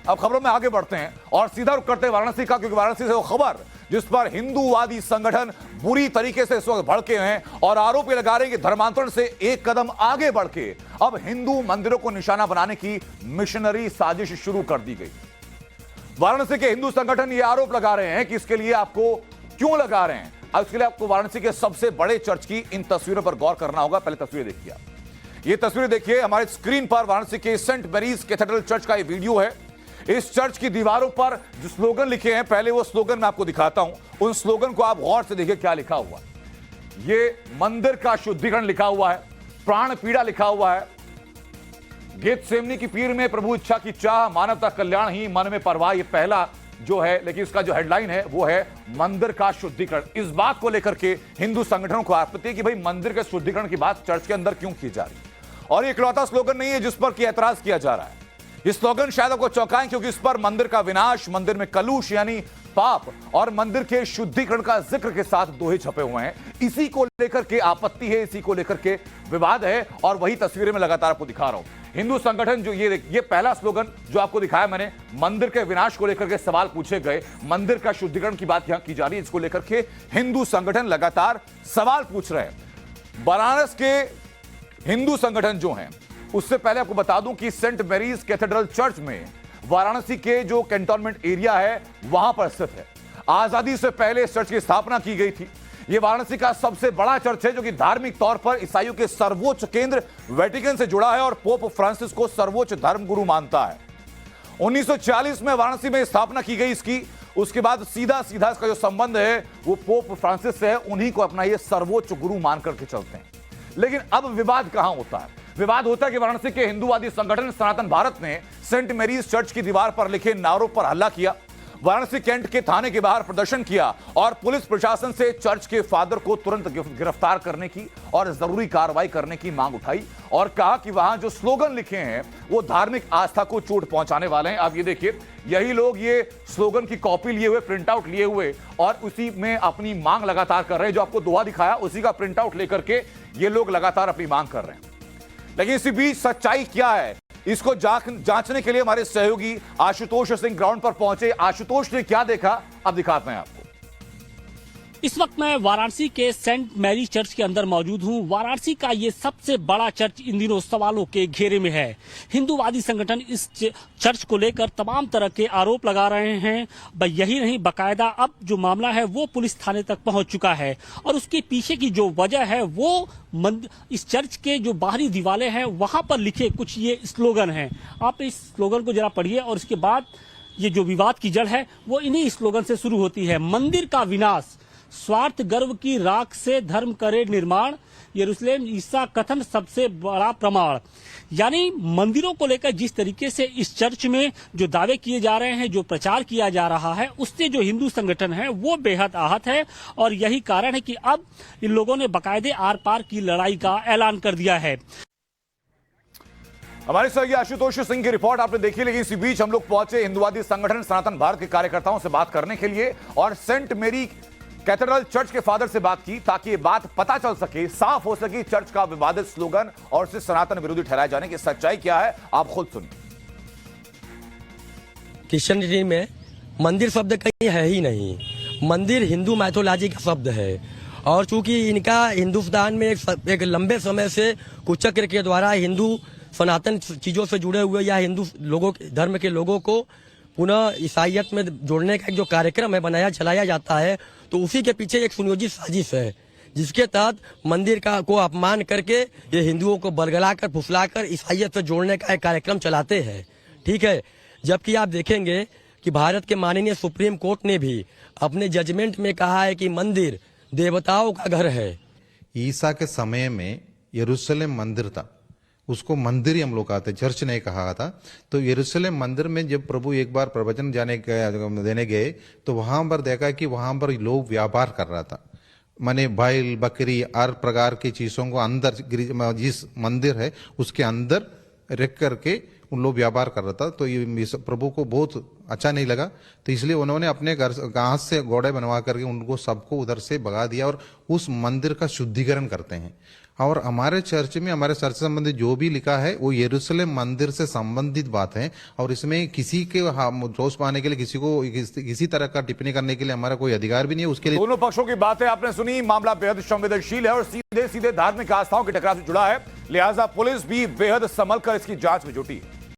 अब खबरों में आगे बढ़ते हैं और सीधा रुख करते हैं वाराणसी का, क्योंकि वाराणसी से वो खबर जिस पर हिंदूवादी संगठन बुरी तरीके से इस वक्त भड़के हैं और आरोप ये लगा रहे हैं कि धर्मांतरण से एक कदम आगे बढ़ के अब हिंदू मंदिरों को निशाना बनाने की मिशनरी साजिश शुरू कर दी गई। वाराणसी के हिंदू संगठन ये आरोप लगा रहे हैं कि इसके लिए आपको क्यों लगा रहे हैं, अब इसके लिए आपको वाराणसी के सबसे बड़े चर्च की इन तस्वीरों पर गौर करना होगा। पहले तस्वीरें देखिए, ये तस्वीरें देखिए हमारे स्क्रीन पर। वाराणसी के सेंट मैरीज कैथेड्रल चर्च का ये वीडियो है। इस चर्च की दीवारों पर जो स्लोगन लिखे हैं, पहले वो स्लोगन मैं आपको दिखाता हूं। उन स्लोगन को आप गौर से देखिए क्या लिखा हुआ। ये मंदिर का शुद्धिकरण लिखा हुआ है, प्राण पीड़ा लिखा हुआ है, गेत सेमनी की पीर में प्रभु इच्छा की चाह, मानवता कल्याण ही मन में परवाह, ये पहला जो है, लेकिन इसका जो हेडलाइन है वो है मंदिर का शुद्धिकरण। इस बात को लेकर के हिंदू संगठनों को आपत्ति है कि भाई मंदिर के शुद्धिकरण की बात चर्च के अंदर क्यों की जा रही है। और ये इकलौता स्लोगन नहीं है जिस पर कि ऐतराज किया जा रहा है। ये स्लोगन शायद आपको चौंकाएं, क्योंकि इस पर मंदिर का विनाश, मंदिर में कलुष यानी पाप और मंदिर के शुद्धिकरण का जिक्र के साथ दोहे छपे हुए हैं। इसी को लेकर के आपत्ति है, इसी को लेकर के विवाद है और वही तस्वीरें मैं लगातार आपको दिखा रहा हूं। हिंदू संगठन जो ये पहला स्लोगन जो आपको दिखाया मैंने, मंदिर के विनाश को लेकर के सवाल पूछे गए, मंदिर का शुद्धिकरण की बात यहां की जा रही है, इसको लेकर के हिंदू संगठन लगातार सवाल पूछ रहे हैं। बनारस के हिंदू संगठन जो हैं, उससे पहले आपको बता दूं कि सेंट मैरीज कैथेड्रल चर्च में वाराणसी के जो कैंटोनमेंट एरिया है वहां पर स्थित है। आजादी से पहले इस चर्च की स्थापना की गई थी। यह वाराणसी का सबसे बड़ा चर्च है जो कि धार्मिक तौर पर ईसाइयों के सर्वोच्च केंद्र वेटिकन से जुड़ा है और पोप फ्रांसिस को सर्वोच्च धर्मगुरु मानता है। 1940 में वाराणसी में स्थापना की गई इसकी। उसके बाद सीधा इसका जो संबंध है वो पोप फ्रांसिस से है, उन्हीं को अपना ये सर्वोच्च गुरु मान करके चलते हैं। लेकिन अब विवाद कहां होता है? विवाद होता है कि वाराणसी के हिंदूवादी संगठन सनातन भारत ने सेंट मैरीज चर्च की दीवार पर लिखे नारों पर हल्ला किया, वाराणसी कैंट के थाने के बाहर प्रदर्शन किया और पुलिस प्रशासन से चर्च के फादर को तुरंत गिरफ्तार करने की और जरूरी कार्रवाई करने की मांग उठाई और कहा कि वहां जो स्लोगन लिखे हैं वो धार्मिक आस्था को चोट पहुंचाने वाले हैं। अब ये देखिए, यही लोग ये स्लोगन की कॉपी लिए हुए, प्रिंट आउट लिए हुए और उसी में अपनी मांग लगातार कर रहे हैं। जो आपको दोहा दिखाया उसी का प्रिंट आउट लेकर के ये लोग लगातार अपनी मांग कर रहे हैं। लेकिन इसी बीच सच्चाई क्या है, इसको जांचने के लिए हमारे सहयोगी आशुतोष सिंह ग्राउंड पर पहुंचे। आशुतोष ने क्या देखा, अब दिखाते हैं आपको। इस वक्त मैं वाराणसी के सेंट मैरी चर्च के अंदर मौजूद हूं। वाराणसी का ये सबसे बड़ा चर्च इन दिनों सवालों के घेरे में है। हिंदूवादी संगठन इस चर्च को लेकर तमाम तरह के आरोप लगा रहे हैं। यही नहीं, बकायदा अब जो मामला है वो पुलिस थाने तक पहुंच चुका है और उसके पीछे की जो वजह है वो इस चर्च के जो बाहरी दीवारें हैं वहां पर लिखे कुछ ये स्लोगन हैं। आप इस स्लोगन को जरा पढ़िए और इसके बाद ये जो विवाद की जड़ है वो इन्हीं स्लोगन से शुरू होती है। मंदिर का विनाश, स्वार्थ गर्व की राख से धर्म करे निर्माण, यरूशलेम ईसा कथन सबसे बड़ा प्रमाण। यानी मंदिरों को लेकर जिस तरीके से इस चर्च में जो दावे किए जा रहे हैं, जो प्रचार किया जा रहा है, उससे जो हिंदू संगठन है वो बेहद आहत है और यही कारण है कि अब इन लोगों ने बाकायदे आर पार की लड़ाई का ऐलान कर दिया है। हमारे सहयोगी आशुतोष सिंह की रिपोर्ट आपने देखी। लेकिन इसी बीच हम लोग पहुंचे हिंदूवादी संगठन सनातन भारत के कार्यकर्ताओं से बात करने के लिए और सेंट मैरी कैथेड्रल चर्च के फादर से बात की ताकि ये बात पता चल सके, साफ हो सके चर्च का विवादित स्लोगन और उसे सनातन विरोधी ठहराए जाने की सच्चाई क्या है, आप खुद सुनिए। क्रिश्चियनिटी में मंदिर शब्द कहीं है ही नहीं। मंदिर हिंदू मैथोलॉजी का शब्द है और चूंकि इनका हिंदुस्तान में एक लंबे समय से कुचक्र के द्वारा हिंदू सनातन चीजों से जुड़े हुए या हिंदू लोगों धर्म के लोगों को पुनः ईसाइयत में जोड़ने का एक जो कार्यक्रम है चलाया जाता है, तो उसी के पीछे एक सुनियोजित साजिश है जिसके तहत मंदिर का को अपमान करके ये हिंदुओं को बरगलाकर फुसलाकर ईसाइयत से जोड़ने का एक कार्यक्रम चलाते हैं। ठीक है, जबकि आप देखेंगे कि भारत के माननीय सुप्रीम कोर्ट ने भी अपने जजमेंट में कहा है कि मंदिर देवताओं का घर है। ईसा के समय में यरूशलेम मंदिर था, उसको मंदिर ही हम लोग कहते, चर्च नहीं कहा था। तो यरूशलेम मंदिर में जब प्रभु एक बार प्रवचन देने गए तो वहां पर देखा कि वहां पर लोग व्यापार कर रहा था, माने बैल बकरी हर प्रकार की चीजों को अंदर जिस मंदिर है उसके अंदर रख करके उन लोग व्यापार कर रहा था। तो ये प्रभु को बहुत अच्छा नहीं लगा, तो इसलिए उन्होंने अपने घास से घोड़े बनवा करके उनको सबको उधर से भगा दिया और उस मंदिर का शुद्धिकरण करते हैं। और हमारे चर्च में हमारे चर्च से संबंधित जो भी लिखा है वो यरूशलेम मंदिर से संबंधित बात है और इसमें किसी के दोष पाने के लिए किसी को किसी तरह का टिप्पणी करने के लिए हमारा कोई अधिकार भी नहीं है। उसके लिए दोनों पक्षों की बातें आपने सुनी। मामला बेहद संवेदनशील है और सीधे सीधे धार्मिक आस्थाओं की टकराव से जुड़ा है, लिहाजा पुलिस भी बेहद संभल कर इसकी जांच में जुटी है।